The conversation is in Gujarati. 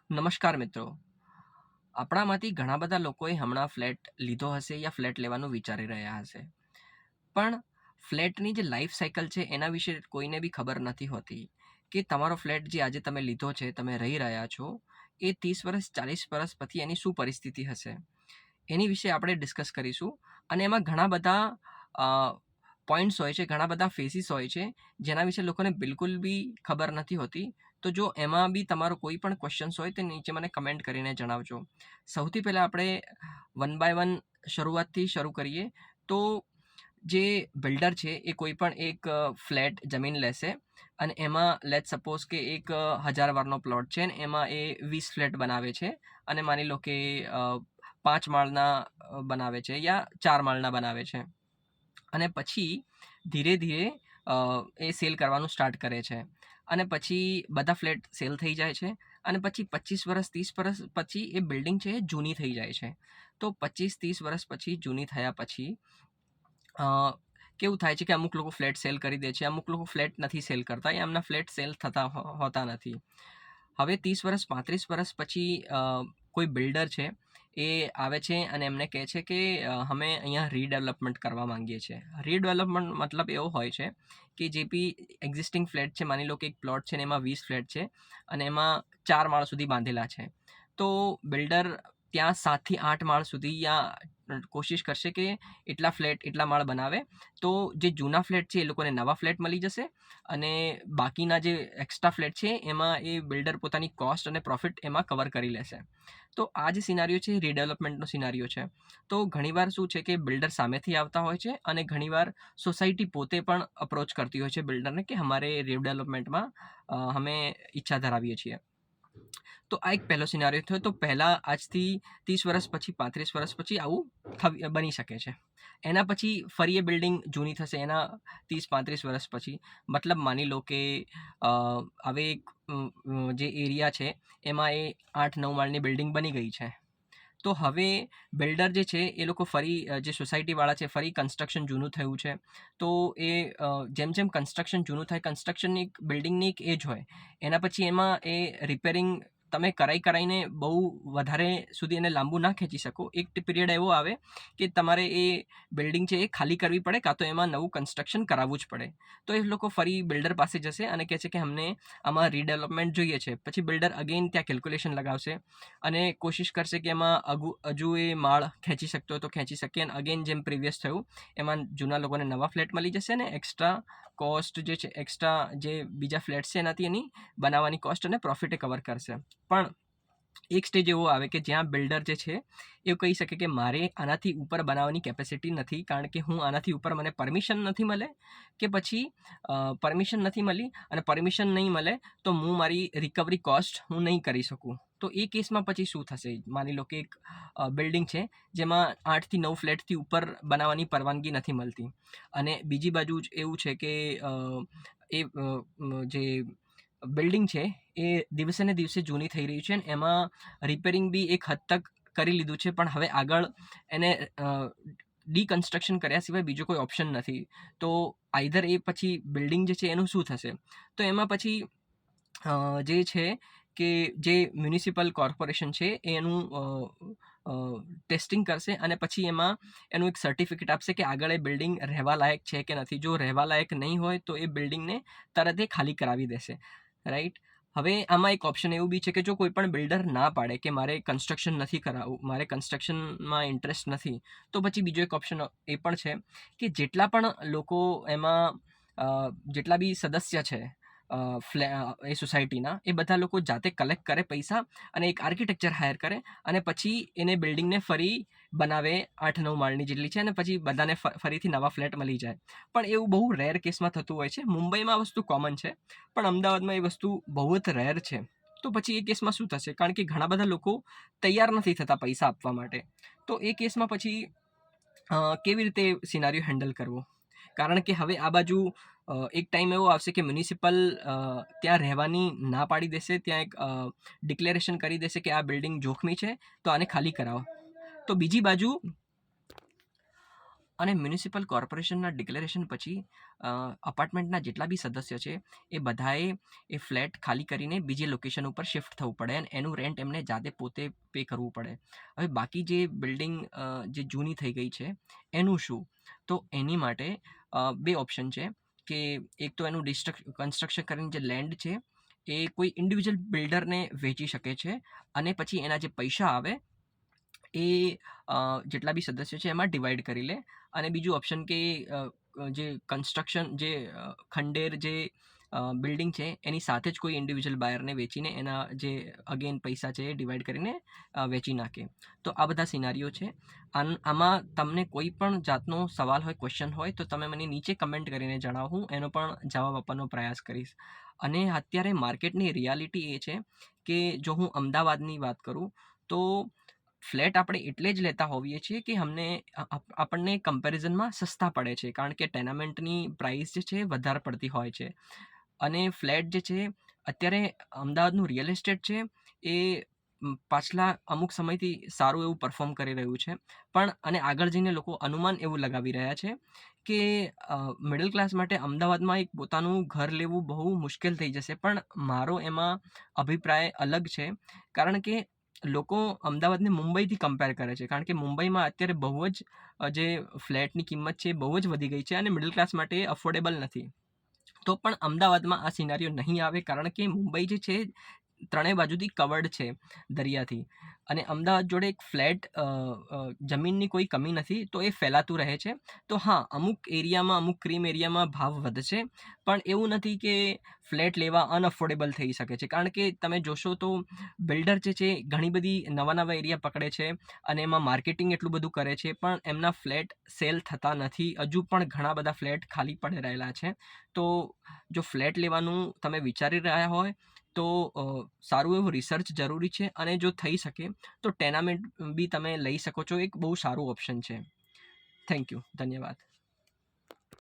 નમસ્કાર મિત્રો. આપણામાંથી ઘણા બધા લોકોએ હમણાં ફ્લેટ લીધો હશે યા ફ્લેટ લેવાનું વિચારી રહ્યા હશે. પણ ફ્લેટની જે લાઈફ સાયકલ છે એના વિશે કોઈને બી ખબર નથી હોતી કે તમારો ફ્લેટ જે આજે તમે લીધો છે, તમે રહી રહ્યા છો, એ 30 વર્ષ 40 વર્ષ પછી એની શું પરિસ્થિતિ હશે. એની વિશે આપણે ડિસ્કસ કરીશું અને એમાં ઘણા બધા અ, પોઈન્ટ્સ હોય છે, ઘણા બધા ફેસીસ હોય છે, જેના વિશે લોકોને બિલકુલ બી ખબર નથી હોતી. તો જો એમાં બી તમારો કોઈ પણ ક્વેશ્ચન્સ હોય તો નીચે મને કમેન્ટ કરીને જણાવજો. સૌથી પહેલાં આપણે વન બાય વન શરૂઆતથી શરૂ કરીએ. તો જે બિલ્ડર છે એ કોઈ પણ એક ફ્લેટ જમીન લેશે અને એમાં લેટ સપોઝ કે એક 1000 વારનો પ્લોટ છે ને એમાં એ 20 ફ્લેટ બનાવે છે અને માની લો કે 5 માળના બનાવે છે યા 4 માળના બનાવે છે અને પછી ધીરે ધીરે એ સેલ કરવાનું સ્ટાર્ટ કરે છે અને પછી બધા ફ્લેટ સેલ થઈ જાય છે અને પછી 25 વર્ષ 30 વર્ષ પછી એ બિલ્ડિંગ છે એ જૂની થઈ જાય છે. તો 25-30 વર્ષ પછી જૂની થયા પછી કેવું થાય છે કે અમુક લોકો ફ્લેટ સેલ કરી દે છે, અમુક લોકો ફ્લેટ નથી સેલ કરતા, એ એમના ફ્લેટ સેલ થતા હોતા નથી. હવે 30 વર્ષ 35 વર્ષ પછી કોઈ બિલ્ડર છે એ આવે છે અને એમને કહે છે કે અમે અહીંયા રીડેવલપમેન્ટ કરવા માંગીએ છીએ. રીડેવલપમેન્ટ મતલબ એવો હોય છે કે જે બી એક્ઝિસ્ટિંગ ફ્લેટ છે, માની લો કે એક પ્લોટ છે ને એમાં 20 ફ્લેટ છે અને એમાં 4 માળ સુધી બાંધેલા છે. તો બિલ્ડર ત્યાં 7થી 8 માળ સુધી યા કોશિશ કરશે કે એટલા ફ્લેટ એટલા માળ બનાવે. તો જે જૂના ફ્લેટ છે એ લોકોને નવા ફ્લેટ મળી જશે અને બાકીના જે એક્સ્ટ્રા ફ્લેટ છે એમાં એ બિલ્ડર પોતાની કોસ્ટ અને પ્રોફિટ એમાં કવર કરી લેશે. તો આ જે સિનારીઓ છે રીડેવલપમેન્ટનો સિનારીઓ છે. તો ઘણીવાર શું છે કે બિલ્ડર સામેથી આવતા હોય છે અને ઘણીવાર સોસાયટી પોતે પણ અપ્રોચ કરતી હોય છે બિલ્ડરને કે અમારે રીડેવલપમેન્ટમાં અમે ઈચ્છા ધરાવીએ છીએ. તો આ એક પહેલો સિનારીઓ થયો. તો પહેલાં આજથી 30 વર્ષ પછી 35 વર્ષ પછી આવું બની શકે છે. એના પછી ફરી એ બિલ્ડિંગ જૂની થશે એના 30-35 વર્ષ પછી. મતલબ માની લો કે હવે એક જે એરિયા છે એમાં એ 8-9 માળની બિલ્ડિંગ બની ગઈ છે. તો હવે બિલ્ડર જે છે એ લોકો ફરી જે સોસાયટીવાળા છે ફરી કન્સ્ટ્રક્શન જૂનું થયું છે. તો એ જેમ જેમ કન્સ્ટ્રક્શન જૂનું થાય, કન્સ્ટ્રક્શનની એક બિલ્ડિંગની એક એજ હોય, એના પછી એમાં એ રિપેરિંગ તમે કરાઈને બહુ વધારે સુધી એને લાંબુ ના ખેંચી શકો. એક પિરિયડ એવો આવે કે તમારે એ બિલ્ડિંગ છે એ ખાલી કરવી પડે કાં તો એમાં નવું કન્સ્ટ્રક્શન કરાવવું જ પડે. તો એ લોકો ફરી બિલ્ડર પાસે જશે અને કહે છે કે અમને આમાં રીડેવલપમેન્ટ જોઈએ છે. પછી બિલ્ડર અગેન ત્યાં કેલ્ક્યુલેશન લગાવશે અને કોશિશ કરશે કે એમાં હજુ એ માળ ખેંચી શકતો હોય તો ખેંચી શકે અને અગેન જેમ પ્રીવિયસ થયું એમાં જૂના લોકોને નવા ફ્લેટ મળી જશે ને એક્સ્ટ્રા કોસ્ટ જે છે, એક્સ્ટ્રા જે બીજા ફ્લેટ છે એનાથી એની બનાવવાની કોસ્ટ અને પ્રોફિટ એ કવર કરશે. પણ એક સ્ટેજ એવો આવે કે જ્યાં બિલ્ડર જે છે એવું કહી શકે કે મારે આનાથી ઉપર બનાવવાની કેપેસિટી નથી, કારણ કે હું આનાથી ઉપર મને પરમિશન નથી મળે કે પછી પરમિશન નથી મળી અને પરમિશન નહીં મળે તો હું મારી રિકવરી કોસ્ટ હું નહીં કરી શકું. તો એ કેસમાં પછી શું થશે? માની લો કે એક બિલ્ડિંગ છે જેમાં 8થી 9 ફ્લેટથી ઉપર બનાવવાની પરવાનગી નથી મળતી અને બીજી બાજુ જ એવું છે કે એ જે બિલ્ડિંગ છે એ દિવસે ને દિવસે જૂની થઈ રહી છે અને એમાં રિપેરિંગ બી એક હદ તક કરી લીધું છે, પણ હવે આગળ એને ડીકન્સ્ટ્રક્શન કર્યા સિવાય બીજો કોઈ ઓપ્શન નથી. તો આઈધર એ પછી બિલ્ડિંગ જે છે એનું શું થશે? તો એમાં પછી જે છે કે જે મ્યુનિસિપલ કોર્પોરેશન છે એ એનું ટેસ્ટિંગ કરશે અને પછી એમાં એનું એક સર્ટિફિકેટ આપશે કે આગળ એ બિલ્ડિંગ રહેવા લાયક છે કે નથી. જો રહેવા લાયક નહીં હોય તો એ બિલ્ડિંગને તરત એ ખાલી કરાવી દેશે, રાઈટ? હવે આમાં એક ઓપ્શન એવું બી છે કે જો કોઈ પણ બિલ્ડર ના પાડે કે મારે કન્સ્ટ્રક્શન નથી કરાવવું, મારે કન્સ્ટ્રક્શનમાં ઇન્ટરેસ્ટ નથી, તો પછી બીજો એક ઓપ્શન એ પણ છે કે જેટલા પણ લોકો એમાં જેટલા બી સદસ્ય છે એ સોસાયટીના, એ બધા લોકો જાતે કલેક્ટ કરે પૈસા અને એક આર્કિટેક્ચર હાયર કરે અને પછી એને બિલ્ડિંગને ફરી બનાવે 8-9 માળની જેટલી છે અને પછી બધાને ફરીથી નવા ફ્લેટ મળી જાય. પણ એવું બહુ રેર કેસમાં થતું હોય છે. મુંબઈમાં આ વસ્તુ કોમન છે પણ અમદાવાદમાં એ વસ્તુ બહુ જ રેર છે. તો પછી એ કેસમાં શું થશે? કારણ કે ઘણા બધા લોકો તૈયાર નથી થતા પૈસા આપવા માટે. તો એ કેસમાં પછી કેવી રીતે સિનારીઓ હેન્ડલ કરવો? કારણ કે હવે આ બાજુ એક ટાઈમ એવો આવશે કે મ્યુનિસિપલ ત્યાં રહેવાની ના પાડી દેશે, ત્યાં એક ડિક્લેરેશન કરી દેશે કે આ બિલ્ડિંગ જોખમી છે તો આને ખાલી કરાવો. તો બીજી બાજુ અને મ્યુનિસિપલ કોર્પોરેશનના ડિક્લેરેશન પછી અપાર્ટમેન્ટના જેટલા બી સદસ્ય છે એ બધાએ એ ફ્લેટ ખાલી કરીને બીજી લોકેશન ઉપર શિફ્ટ થવું પડે અને એનું રેન્ટ એમને જાતે પોતે પે કરવું પડે. હવે બાકી જે બિલ્ડિંગ જે જૂની થઈ ગઈ છે એનું શું? તો એની માટે બે ઓપ્શન છે કે એક તો એનું કન્સ્ટ્રક્શન કરીને જે લેન્ડ છે એ કોઈ ઇન્ડિવિજ્યુઅલ બિલ્ડરને વેચી શકે છે અને પછી એના જે પૈસા આવે એ જેટલા બી સદસ્યો છે એમાં ડિવાઈડ કરી લે. અને બીજું ઓપ્શન કે જે કન્સ્ટ્રક્શન જે ખંડેર જે બિલ્ડિંગ છે એની સાથે જ કોઈ ઇન્ડિવિજ્યુઅલ બાયરને વેચીને એના જે અગેન પૈસા છે એ ડિવાઈડ કરીને વેચી નાખે. તો આ બધા સિનારીઓ છે. આમાં તમને કોઈ પણ જાતનો સવાલ હોય, ક્વેશ્ચન હોય તો તમે મને નીચે કમેન્ટ કરીને જણાવો, હું એનો પણ જવાબ આપવાનો પ્રયાસ કરીશ. અને અત્યારે માર્કેટની રિયાલિટી એ છે કે જો હું અમદાવાદની વાત કરું તો ફ્લેટ આપણે એટલે જ લેતા હોઈએ છીએ કે આપણને કમ્પેરિઝનમાં સસ્તા પડે છે, કારણ કે ટેનામેન્ટની પ્રાઇસ જે છે વધારે પડતી હોય છે. અને ફ્લેટ જે છે અત્યારે અમદાવાદનું રિયલ એસ્ટેટ છે એ પાછલા અમુક સમયથી સારું એવું પરફોર્મ કરી રહ્યું છે. પણ અને આગળ જઈને લોકો અનુમાન એવું લગાવી રહ્યા છે કે મિડલ ક્લાસ માટે અમદાવાદમાં એક પોતાનું ઘર લેવું બહુ મુશ્કેલ થઈ જશે. પણ મારો એમાં અભિપ્રાય અલગ છે, કારણ કે લોકો અમદાવાદને મુંબઈથી કમ્પેર કરે છે, કારણ કે મુંબઈમાં અત્યારે બહુ જ જે ફ્લેટની કિંમત છે એ બહુ જ વધી ગઈ છે અને મિડલ ક્લાસ માટે અફોર્ડેબલ નથી. તો પણ અમદાવાદમાં આ સિનારીઓ નહીં આવે, કારણ કે મુંબઈ જે છે ત્રણેય બાજુથી કવર્ડ છે દરિયાથી, અને અમદાવાદ જોડે એક ફ્લેટ જમીનની કોઈ કમી નથી, તો એ ફેલાતું રહે છે. તો હા, અમુક એરિયામાં, અમુક ક્રીમ એરિયામાં ભાવ વધશે, પણ એવું નથી કે ફ્લેટ લેવા અનઅફોર્ડેબલ થઈ શકે છે. કારણ કે તમે જોશો તો બિલ્ડર જે છે ઘણી બધી નવા નવા એરિયા પકડે છે અને એમાં માર્કેટિંગ એટલું બધું કરે છે, પણ એમના ફ્લેટ સેલ થતા નથી. હજુ પણ ઘણા બધા ફ્લેટ ખાલી પડી રહેલા છે. તો જો ફ્લેટ લેવાનું તમે વિચારી રહ્યા હોય તો સારું એવું રિસર્ચ જરૂરી છે, અને જો થઈ શકે તો ટેનામેન્ટ બી તમે લઈ શકો છો. એક બહુ સારું ઓપ્શન છે. Thank you. ધન્યવાદ.